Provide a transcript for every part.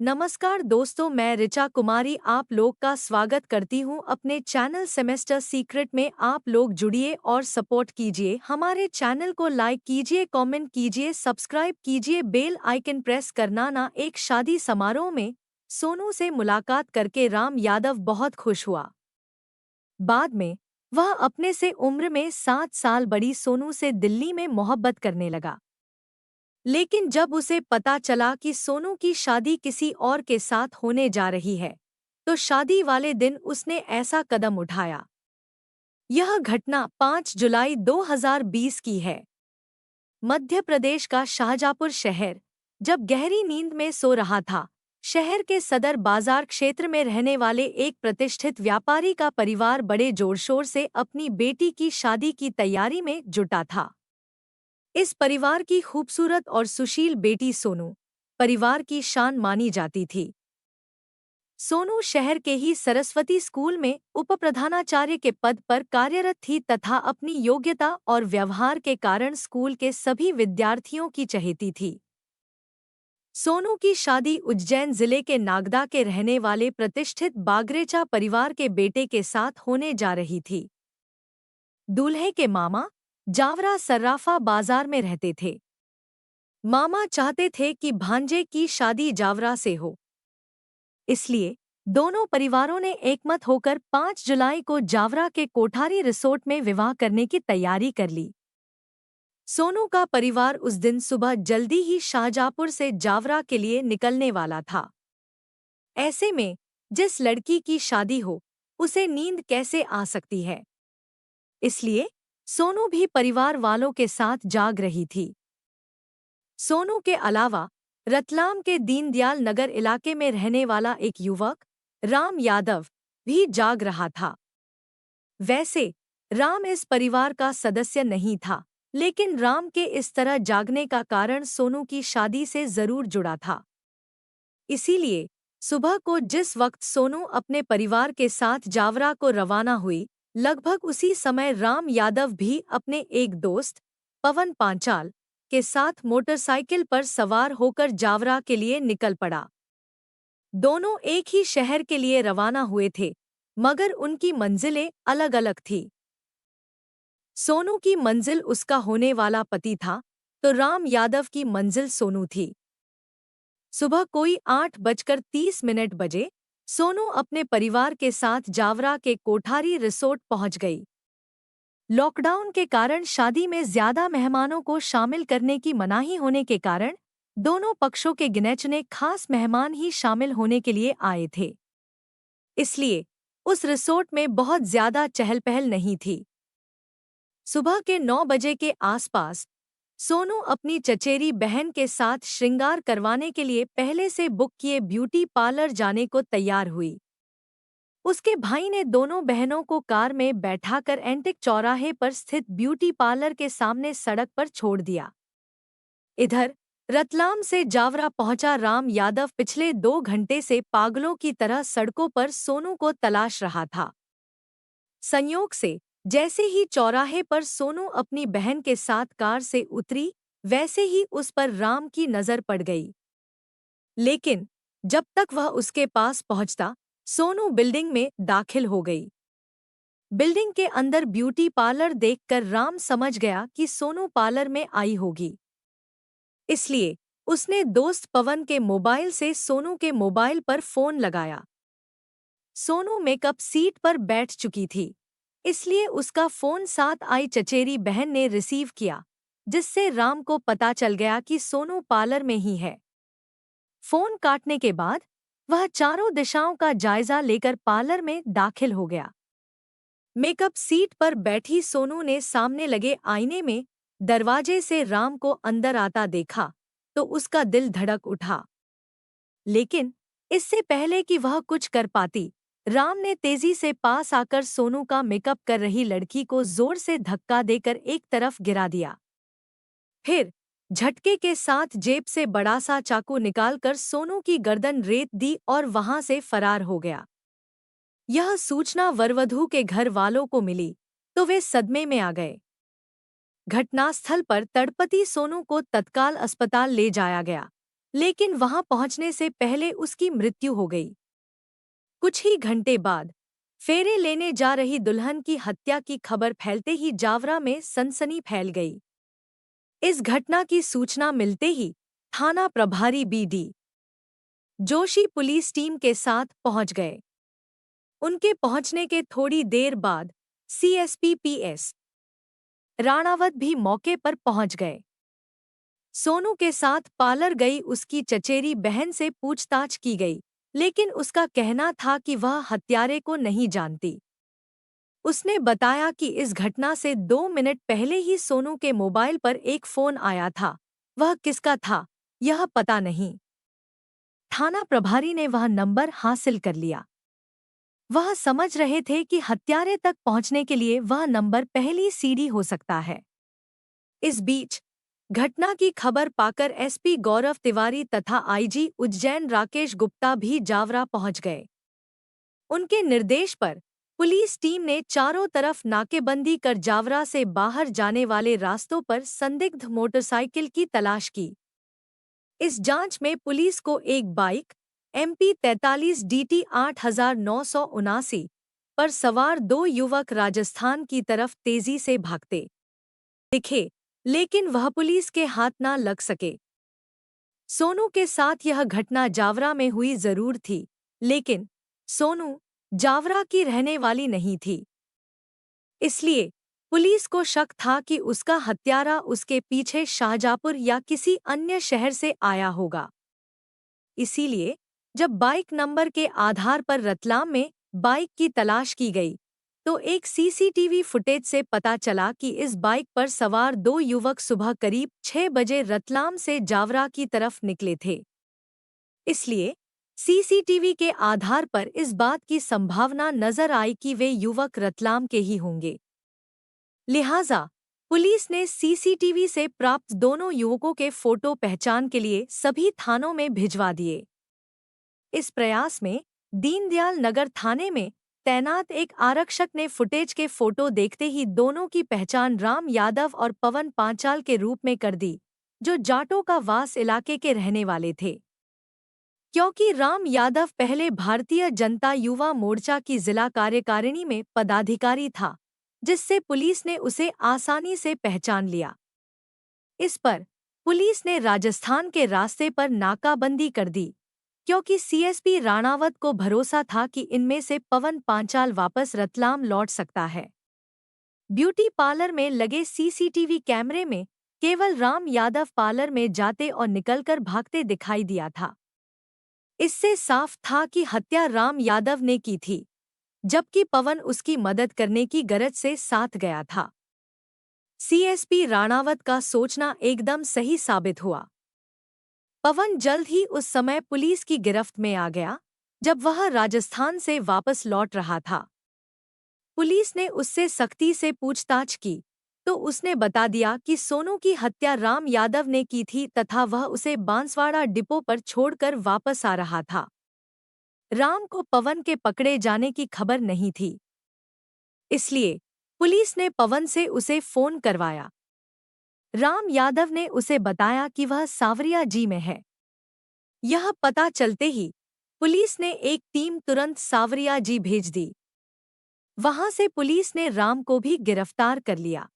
नमस्कार दोस्तों, मैं ऋचा कुमारी आप लोग का स्वागत करती हूं अपने चैनल सेमेस्टर सीक्रेट में। आप लोग जुड़िए और सपोर्ट कीजिए। हमारे चैनल को लाइक कीजिए, कमेंट कीजिए, सब्सक्राइब कीजिए, बेल आइकन प्रेस करना ना। एक शादी समारोह में सोनू से मुलाकात करके राम यादव बहुत खुश हुआ। बाद में वह अपने से उम्र में 7 साल बड़ी सोनू से दिल्ली में मोहब्बत करने लगा। लेकिन जब उसे पता चला कि सोनू की शादी किसी और के साथ होने जा रही है, तो शादी वाले दिन उसने ऐसा कदम उठाया। यह घटना 5 जुलाई 2020 की है। मध्य प्रदेश का शाहजहाँपुर शहर जब गहरी नींद में सो रहा था, शहर के सदर बाजार क्षेत्र में रहने वाले एक प्रतिष्ठित व्यापारी का परिवार बड़े जोरशोर से अपनी बेटी की शादी की तैयारी में जुटा था। इस परिवार की खूबसूरत और सुशील बेटी सोनू परिवार की शान मानी जाती थी। सोनू शहर के ही सरस्वती स्कूल में उपप्रधानाचार्य के पद पर कार्यरत थी तथा अपनी योग्यता और व्यवहार के कारण स्कूल के सभी विद्यार्थियों की चहेती थी। सोनू की शादी उज्जैन जिले के नागदा के रहने वाले प्रतिष्ठित बागरेचा परिवार के बेटे के साथ होने जा रही थी। दूल्हे के मामा जावरा सर्राफा बाजार में रहते थे। मामा चाहते थे कि भांजे की शादी जावरा से हो, इसलिए दोनों परिवारों ने एकमत होकर 5 जुलाई को जावरा के कोठारी रिसोर्ट में विवाह करने की तैयारी कर ली। सोनू का परिवार उस दिन सुबह जल्दी ही शाहजहाँपुर से जावरा के लिए निकलने वाला था। ऐसे में जिस लड़की की शादी हो, उसे नींद कैसे आ सकती है, इसलिए सोनू भी परिवार वालों के साथ जाग रही थी। सोनू के अलावा रतलाम के दीनदयाल नगर इलाके में रहने वाला एक युवक राम यादव भी जाग रहा था। वैसे राम इस परिवार का सदस्य नहीं था, लेकिन राम के इस तरह जागने का कारण सोनू की शादी से जरूर जुड़ा था। इसीलिए सुबह को जिस वक्त सोनू अपने परिवार के साथ जावरा को रवाना हुई, लगभग उसी समय राम यादव भी अपने एक दोस्त पवन पांचाल के साथ मोटरसाइकिल पर सवार होकर जावरा के लिए निकल पड़ा। दोनों एक ही शहर के लिए रवाना हुए थे, मगर उनकी मंजिलें अलग-अलग थी। सोनू की मंजिल उसका होने वाला पति था, तो राम यादव की मंजिल सोनू थी। सुबह कोई 8:30 बजे सोनू अपने परिवार के साथ जावरा के कोठारी रिसोर्ट पहुंच गई। लॉकडाउन के कारण शादी में ज्यादा मेहमानों को शामिल करने की मनाही होने के कारण दोनों पक्षों के गिने-चुने खास मेहमान ही शामिल होने के लिए आए थे। इसलिए उस रिसोर्ट में बहुत ज्यादा चहल-पहल नहीं थी। सुबह के 9 बजे के आसपास सोनू अपनी चचेरी बहन के साथ श्रृंगार करवाने के लिए पहले से बुक किए ब्यूटी पार्लर जाने को तैयार हुई। उसके भाई ने दोनों बहनों को कार में बैठाकर एंटिक चौराहे पर स्थित ब्यूटी पार्लर के सामने सड़क पर छोड़ दिया। इधर रतलाम से जावरा पहुंचा राम यादव पिछले 2 घंटे से पागलों की तरह सड़कों पर सोनू को तलाश रहा था। संयोग से जैसे ही चौराहे पर सोनू अपनी बहन के साथ कार से उतरी, वैसे ही उस पर राम की नजर पड़ गई। लेकिन जब तक वह उसके पास पहुंचता, सोनू बिल्डिंग में दाखिल हो गई। बिल्डिंग के अंदर ब्यूटी पार्लर देखकर राम समझ गया कि सोनू पार्लर में आई होगी। इसलिए उसने दोस्त पवन के मोबाइल से सोनू के मोबाइल पर फोन लगाया। सोनू मेकअप सीट पर बैठ चुकी थी, इसलिए उसका फोन साथ आई चचेरी बहन ने रिसीव किया, जिससे राम को पता चल गया कि सोनू पार्लर में ही है। फोन काटने के बाद वह चारों दिशाओं का जायजा लेकर पार्लर में दाखिल हो गया। मेकअप सीट पर बैठी सोनू ने सामने लगे आईने में दरवाजे से राम को अंदर आता देखा तो उसका दिल धड़क उठा। लेकिन इससे पहले कि वह कुछ कर पाती, राम ने तेजी से पास आकर सोनू का मेकअप कर रही लड़की को जोर से धक्का देकर एक तरफ गिरा दिया। फिर झटके के साथ जेब से बड़ा सा चाकू निकालकर सोनू की गर्दन रेत दी और वहां से फरार हो गया। यह सूचना वरवधू के घर वालों को मिली तो वे सदमे में आ गए। घटनास्थल पर तड़पती सोनू को तत्काल अस्पताल ले जाया गया, लेकिन वहां पहुंचने से पहले उसकी मृत्यु हो गई। कुछ ही घंटे बाद फेरे लेने जा रही दुल्हन की हत्या की खबर फैलते ही जावरा में सनसनी फैल गई। इस घटना की सूचना मिलते ही थाना प्रभारी बी.डी. जोशी पुलिस टीम के साथ पहुंच गए। उनके पहुंचने के थोड़ी देर बाद सीएसपी पी.एस. राणावत भी मौके पर पहुंच गए। सोनू के साथ पार्लर गई उसकी चचेरी बहन से पूछताछ की गई, लेकिन उसका कहना था कि वह हत्यारे को नहीं जानती। उसने बताया कि इस घटना से 2 मिनट पहले ही सोनू के मोबाइल पर एक फोन आया था। वह किसका था, यह पता नहीं। थाना प्रभारी ने वह नंबर हासिल कर लिया। वह समझ रहे थे कि हत्यारे तक पहुंचने के लिए वह नंबर पहली सीढ़ी हो सकता है। इस बीच घटना की खबर पाकर एसपी गौरव तिवारी तथा आईजी उज्जैन राकेश गुप्ता भी जावरा पहुंच गए। उनके निर्देश पर पुलिस टीम ने चारों तरफ नाकेबंदी कर जावरा से बाहर जाने वाले रास्तों पर संदिग्ध मोटरसाइकिल की तलाश की। इस जांच में पुलिस को एक बाइक MP 43 DT 8979 पर सवार 2 युवक राजस्थान की तरफ तेजी से भागते दिखे, लेकिन वह पुलिस के हाथ न लग सके। सोनू के साथ यह घटना जावरा में हुई जरूर थी, लेकिन सोनू जावरा की रहने वाली नहीं थी। इसलिए पुलिस को शक था कि उसका हत्यारा उसके पीछे शाहजहाँपुर या किसी अन्य शहर से आया होगा। इसीलिए जब बाइक नंबर के आधार पर रतलाम में बाइक की तलाश की गई, तो एक सीसीटीवी फुटेज से पता चला कि इस बाइक पर सवार 2 युवक सुबह करीब 6 बजे रतलाम से जावरा की तरफ निकले थे। इसलिए सीसीटीवी के आधार पर इस बात की संभावना नजर आई कि वे युवक रतलाम के ही होंगे। लिहाजा पुलिस ने सीसीटीवी से प्राप्त दोनों युवकों के फोटो पहचान के लिए सभी थानों में भिजवा दिए। इस प्रयास में दीनदयाल नगर थाने में तैनात एक आरक्षक ने फुटेज के फोटो देखते ही दोनों की पहचान राम यादव और पवन पांचाल के रूप में कर दी, जो जाटों का वास इलाके के रहने वाले थे। क्योंकि राम यादव पहले भारतीय जनता युवा मोर्चा की जिला कार्यकारिणी में पदाधिकारी था, जिससे पुलिस ने उसे आसानी से पहचान लिया। इस पर पुलिस ने राजस्थान के रास्ते पर नाकाबंदी कर दी, क्योंकि सीएसपी राणावत को भरोसा था कि इनमें से पवन पांचाल वापस रतलाम लौट सकता है। ब्यूटी पार्लर में लगे सीसीटीवी कैमरे में केवल राम यादव पार्लर में जाते और निकलकर भागते दिखाई दिया था। इससे साफ था कि हत्या राम यादव ने की थी, जबकि पवन उसकी मदद करने की गरज से साथ गया था। सीएसपी राणावत का सोचना एकदम सही साबित हुआ। पवन जल्द ही उस समय पुलिस की गिरफ्त में आ गया, जब वह राजस्थान से वापस लौट रहा था। पुलिस ने उससे सख्ती से पूछताछ की, तो उसने बता दिया कि सोनू की हत्या राम यादव ने की थी तथा वह उसे बांसवाड़ा डिपो पर छोड़कर वापस आ रहा था। राम को पवन के पकड़े जाने की खबर नहीं थी, इसलिए पुलिस ने पवन से उसे फोन करवाया। राम यादव ने उसे बताया कि वह सावरिया जी में है। यह पता चलते ही पुलिस ने एक टीम तुरंत सावरिया जी भेज दी। वहां से पुलिस ने राम को भी गिरफ्तार कर लिया।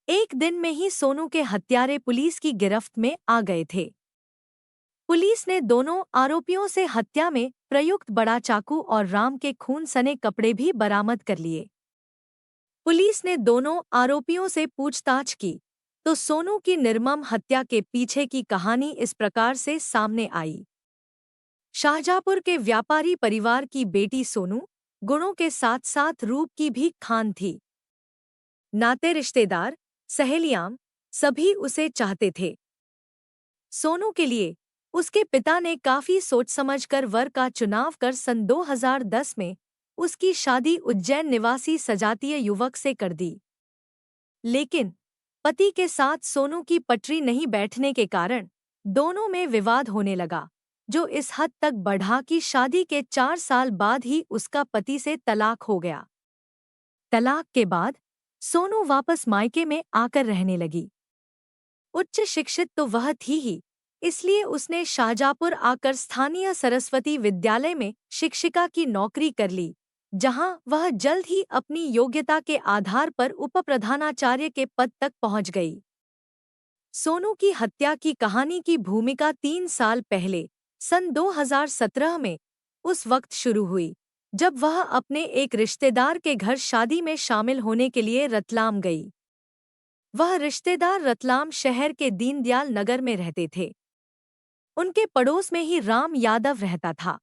एक दिन में ही सोनू के हत्यारे पुलिस की गिरफ्त में आ गए थे। पुलिस ने दोनों आरोपियों से हत्या में प्रयुक्त बड़ा चाकू और राम के खून सने कपड़े भी बरामद कर लिए। पुलिस ने दोनों आरोपियों से पूछताछ की, तो सोनू की निर्मम हत्या के पीछे की कहानी इस प्रकार से सामने आई। शाहजहाँपुर के व्यापारी परिवार की बेटी सोनू गुणों के साथ साथ रूप की भी खान थी। नाते रिश्तेदार, सहेलियां सभी उसे चाहते थे। सोनू के लिए उसके पिता ने काफी सोच समझकर वर का चुनाव कर सन 2010 में उसकी शादी उज्जैन निवासी सजातीय युवक से कर दी। लेकिन पति के साथ सोनू की पटरी नहीं बैठने के कारण दोनों में विवाद होने लगा, जो इस हद तक बढ़ा कि शादी के 4 साल बाद ही उसका पति से तलाक हो गया। तलाक के बाद सोनू वापस मायके में आकर रहने लगी। उच्च शिक्षित तो वह थी ही, इसलिए उसने शाहजहाँपुर आकर स्थानीय सरस्वती विद्यालय में शिक्षिका की नौकरी कर ली, जहां वह जल्द ही अपनी योग्यता के आधार पर उपप्रधानाचार्य के पद तक पहुंच गई। सोनू की हत्या की कहानी की भूमिका 3 साल पहले सन 2017 में उस वक्त शुरू हुई जब वह अपने एक रिश्तेदार के घर शादी में शामिल होने के लिए रतलाम गई। वह रिश्तेदार रतलाम शहर के दीनदयाल नगर में रहते थे। उनके पड़ोस में ही राम यादव रहता था।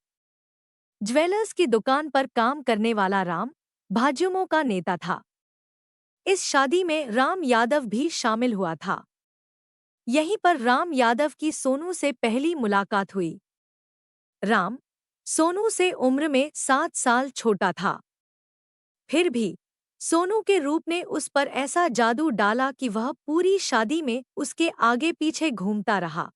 ज्वेलर्स की दुकान पर काम करने वाला राम भाजयुमो का नेता था। इस शादी में राम यादव भी शामिल हुआ था। यहीं पर राम यादव की सोनू से पहली मुलाकात हुई। राम सोनू से उम्र में 7 साल छोटा था। फिर भी सोनू के रूप ने उस पर ऐसा जादू डाला कि वह पूरी शादी में उसके आगे पीछे घूमता रहा।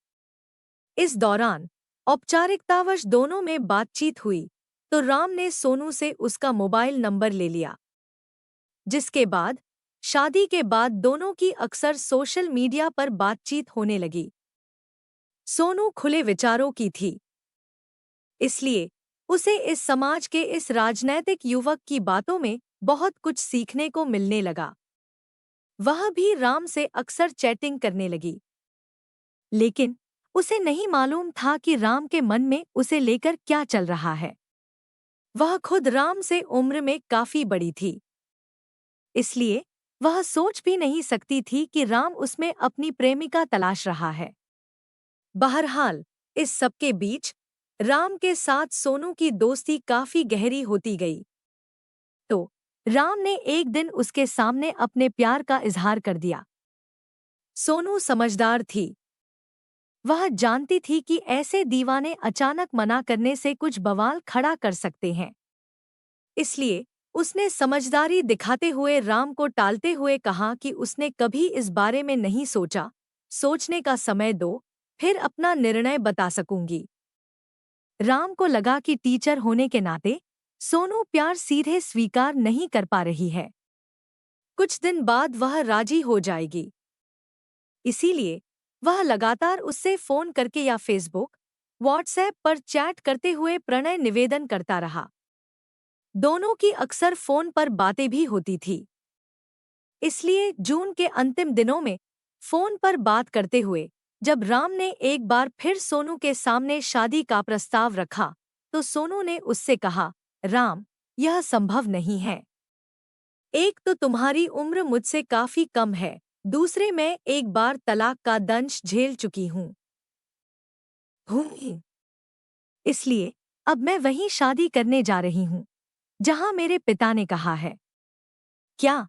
इस दौरान औपचारिकतावश दोनों में बातचीत हुई तो राम ने सोनू से उसका मोबाइल नंबर ले लिया, जिसके बाद शादी के बाद दोनों की अक्सर सोशल मीडिया पर बातचीत होने लगी। सोनू खुले विचारों की थी, इसलिए उसे इस समाज के इस राजनैतिक युवक की बातों में बहुत कुछ सीखने को मिलने लगा। वह भी राम से अक्सर चैटिंग करने लगी, लेकिन उसे नहीं मालूम था कि राम के मन में उसे लेकर क्या चल रहा है। वह खुद राम से उम्र में काफी बड़ी थी, इसलिए वह सोच भी नहीं सकती थी कि राम उसमें अपनी प्रेमिका तलाश रहा है। बहरहाल इस सबके बीच राम के साथ सोनू की दोस्ती काफी गहरी होती गई। तो राम ने एक दिन उसके सामने अपने प्यार का इजहार कर दिया। सोनू समझदार थी। वह जानती थी कि ऐसे दीवाने अचानक मना करने से कुछ बवाल खड़ा कर सकते हैं। इसलिए उसने समझदारी दिखाते हुए राम को टालते हुए कहा कि उसने कभी इस बारे में नहीं सोचा, सोचने का समय दो, फिर अपना निर्णय बता सकूंगी। राम को लगा कि टीचर होने के नाते सोनू प्यार सीधे स्वीकार नहीं कर पा रही है। कुछ दिन बाद वह राजी हो जाएगी। इसीलिए वह लगातार उससे फोन करके या फेसबुक, व्हाट्सएप पर चैट करते हुए प्रणय निवेदन करता रहा। दोनों की अक्सर फोन पर बातें भी होती थी। इसलिए जून के अंतिम दिनों में फोन पर बात करते हुए जब राम ने एक बार फिर सोनू के सामने शादी का प्रस्ताव रखा तो सोनू ने उससे कहा, राम, यह संभव नहीं है। एक तो तुम्हारी उम्र मुझसे काफी कम है, दूसरे मैं एक बार तलाक का दंश झेल चुकी हूँ। इसलिए अब मैं वहीं शादी करने जा रही हूँ जहां मेरे पिता ने कहा है। क्या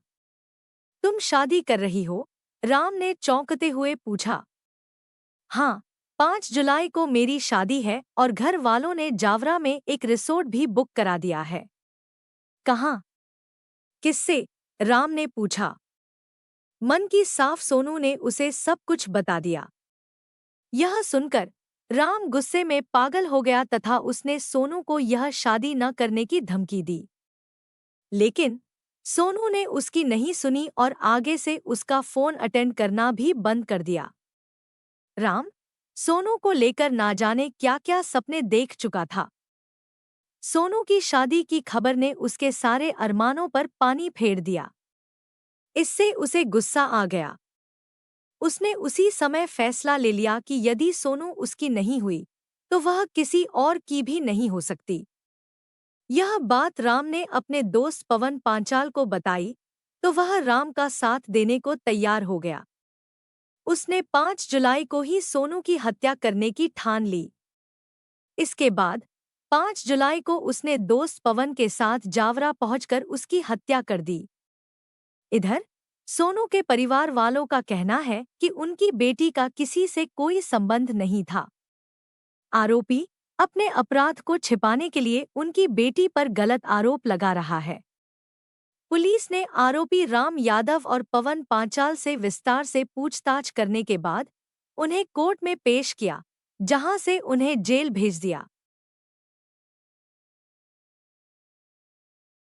तुम शादी कर रही हो? राम ने चौंकते हुए पूछा। हाँ, 5 जुलाई को मेरी शादी है और घर वालों ने जावरा में एक रिसोर्ट भी बुक करा दिया है। कहाँ? किससे? राम ने पूछा। मन की साफ सोनू ने उसे सब कुछ बता दिया। यह सुनकर राम गुस्से में पागल हो गया तथा उसने सोनू को यह शादी न करने की धमकी दी। लेकिन सोनू ने उसकी नहीं सुनी और आगे से उसका फोन अटेंड करना भी बंद कर दिया। राम सोनू को लेकर ना जाने क्या-क्या सपने देख चुका था। सोनू की शादी की खबर ने उसके सारे अरमानों पर पानी फेर दिया। इससे उसे गुस्सा आ गया। उसने उसी समय फैसला ले लिया कि यदि सोनू उसकी नहीं हुई तो वह किसी और की भी नहीं हो सकती। यह बात राम ने अपने दोस्त पवन पांचाल को बताई तो वह राम का साथ देने को तैयार हो गया। उसने 5 जुलाई को ही सोनू की हत्या करने की ठान ली। इसके बाद 5 जुलाई को उसने दोस्त पवन के साथ जावरा पहुंचकर उसकी हत्या कर दी। इधर सोनू के परिवार वालों का कहना है कि उनकी बेटी का किसी से कोई संबंध नहीं था। आरोपी अपने अपराध को छिपाने के लिए उनकी बेटी पर गलत आरोप लगा रहा है। पुलिस ने आरोपी राम यादव और पवन पांचाल से विस्तार से पूछताछ करने के बाद उन्हें कोर्ट में पेश किया, जहां से उन्हें जेल भेज दिया।